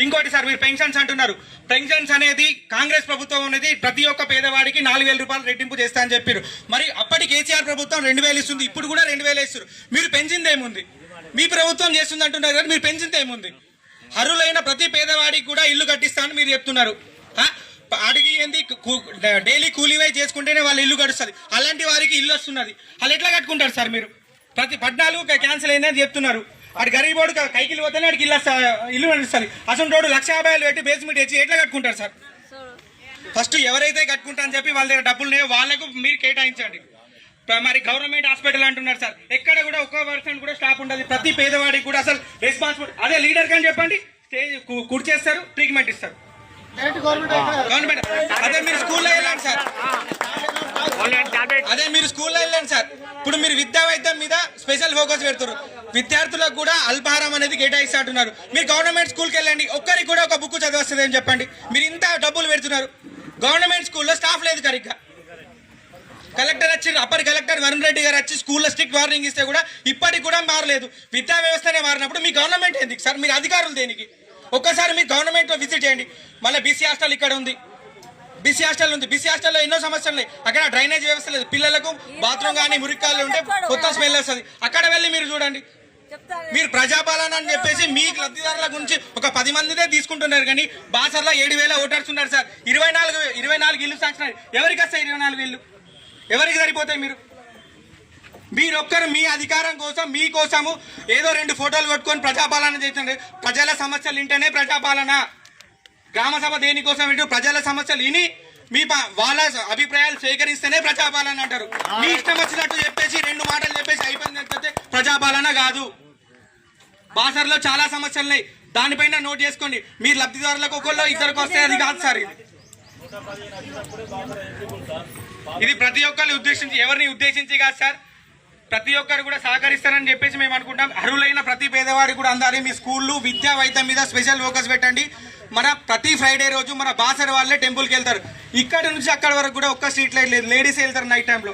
ఇంకోటి సార్ మీరు పెన్షన్స్ అంటున్నారు. పెన్షన్స్ అనేది కాంగ్రెస్ ప్రభుత్వం అనేది ప్రతి ఒక్క పేదవాడికి 4,000 రూపాయలు రెట్టింపు చేస్తా అని చెప్పారు. మరి అప్పటి కేసీఆర్ ప్రభుత్వం 2,000 ఇస్తుంది, ఇప్పుడు కూడా 2,000 ఇస్తారు. మీరు పెంచింది ఏముంది? మీ ప్రభుత్వం చేస్తుంది అంటున్నారు కానీ మీరు పెంచింది ఏముంది? అర్హులైన ప్రతి పేదవాడికి కూడా ఇల్లు కట్టిస్తానని మీరు చెప్తున్నారు. అడిగి ఏంది డైలీ కూలీవై చేసుకుంటేనే వాళ్ళు ఇల్లు గడుస్తుంది. అలాంటి వారికి ఇల్లు వస్తున్నది, వాళ్ళు ఎట్లా కట్టుకుంటారు సార్? మీరు ప్రతి 14 క్యాన్సిల్ అయిందని చెప్తున్నారు. అటు గరీబోడు కైకిలు పోతేనే అడిగి ఇల్లు నడుస్తుంది. అసలు రోడ్డు 1,50,000 పెట్టి బేస్మెంట్ వేసి ఎట్లా కట్టుకుంటారు సార్? ఫస్ట్ ఎవరైతే కట్టుకుంటా అని చెప్పి వాళ్ళ దగ్గర డబ్బులు లేవు వాళ్ళకు మీరు కేటాయించండి. మరి గవర్నమెంట్ హాస్పిటల్ అంటున్నారు సార్, ఎక్కడ కూడా 1% కూడా స్టాఫ్ ఉండదు. ప్రతి పేదవాడికి కూడా అసలు రెస్పాన్సిబిలిటీ అదే లీడర్ కానీ చెప్పండి, స్టేజ్ కుర్చేస్తారు, ట్రీట్మెంట్ ఇస్తారు. గవర్నమెంట్ అదే మీరు స్కూల్లో వెళ్ళండి సార్, అదే మీరు స్కూల్లో వెళ్ళండి సార్. ఇప్పుడు మీరు విద్యా వైద్యం మీద స్పెషల్ ఫోకస్ పెడుతున్నారు. విద్యార్థులకు కూడా అల్పాహారం అనేది కేటాయిస్తా అంటున్నారు. మీరు గవర్నమెంట్ స్కూల్కి వెళ్ళండి, ఒక్కరికి కూడా ఒక బుక్ చదివస్తుంది అని చెప్పండి. మీరు ఇంత డబ్బులు పెడుతున్నారు. గవర్నమెంట్ స్కూల్లో స్టాఫ్ లేదు సరిగ్గా. కలెక్టర్ వచ్చి అప్పటి కలెక్టర్ వరుణ్ రెడ్డి గారు వచ్చి స్కూల్లో స్ట్రిక్ట్ వార్నింగ్ ఇస్తే కూడా ఇప్పటికి కూడా మారలేదు. విద్యా వ్యవస్థనే మారినప్పుడు మీ గవర్నమెంట్ ఎందుకు సార్? మీరు అధికారులు దేనికి? ఒక్కసారి మీరు గవర్నమెంట్ విజిట్ చేయండి. మళ్ళీ బీసీ హాస్టల్ ఇక్కడ ఉంది, బీసీ హాస్టల్ ఉంది. బీసీ హాస్టల్లో ఎన్నో సమస్యలు ఉన్నాయి. అక్కడ డ్రైనేజ్ వ్యవస్థ లేదు, పిల్లలకు బాత్రూమ్ కానీ మురికాలు ఉంటే కొత్త స్మెల్ వస్తుంది. అక్కడ వెళ్ళి మీరు చూడండి. మీరు ప్రజాపాలన అని చెప్పేసి మీకు లబ్ధిదారుల గురించి ఒక 10 మందినే తీసుకుంటున్నారు కానీ బాసర్లో 7,000 ఓటర్స్ ఉన్నారు సార్. 24 ఇల్లు సాంక్షన్. ఎవరికి వస్తాయి 24 ఇల్లు? ఎవరికి సరిపోతాయి? మీరొక్కరు మీ అధికారం కోసం మీకోసము ఏదో 2 ఫోటోలు కొట్టుకొని ప్రజాపాలన చేస్తున్నారు. ప్రజల సమస్యలు వింటేనే ప్రజాపాలన. గ్రామ సభ దేనికోసం వింటూ ప్రజల సమస్యలు విని మీ వాళ్ళ అభిప్రాయాలు సేకరిస్తేనే ప్రజాపాలన అంటారు. మీ ఇష్టం వచ్చినట్టు చెప్పేసి 2 మాటలు చెప్పేసి అయిపోయింది ప్రజాపాలన కాదు. బాసర్లో చాలా సమస్యలు ఉన్నాయి, దానిపైన నోట్ చేసుకోండి. మీరు లబ్ధిదారులకు ఒకళ్ళు ఇద్దరికి వస్తే అది కాదు సార్. ఇది ప్రతి ఒక్కరిని ఉద్దేశించి, ఎవరిని ఉద్దేశించి కాదు సార్. ప్రతి ఒక్కరు కూడా సహకరిస్తారని చెప్పేసి మేము అనుకుంటాం. అర్హులైన ప్రతి పేదవాడికి కూడా అందాలి. మీ స్కూళ్ళు విద్యా వైద్యం మీద స్పెషల్ ఫోకస్ పెట్టండి. మన ప్రతి ఫ్రైడే రోజు మన బాసర్ వాళ్ళే టెంపుల్కి వెళ్తారు. ఇక్కడ నుంచి అక్కడ వరకు కూడా ఒక్క స్ట్రీట్ లైట్ లేదు. లేడీస్ వెళ్తారు నైట్ టైంలో.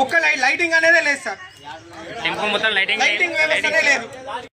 ఒక్క లైటింగ్ అనేది లేదు సార్, లైటింగ్ వ్యవస్థనే లేదు.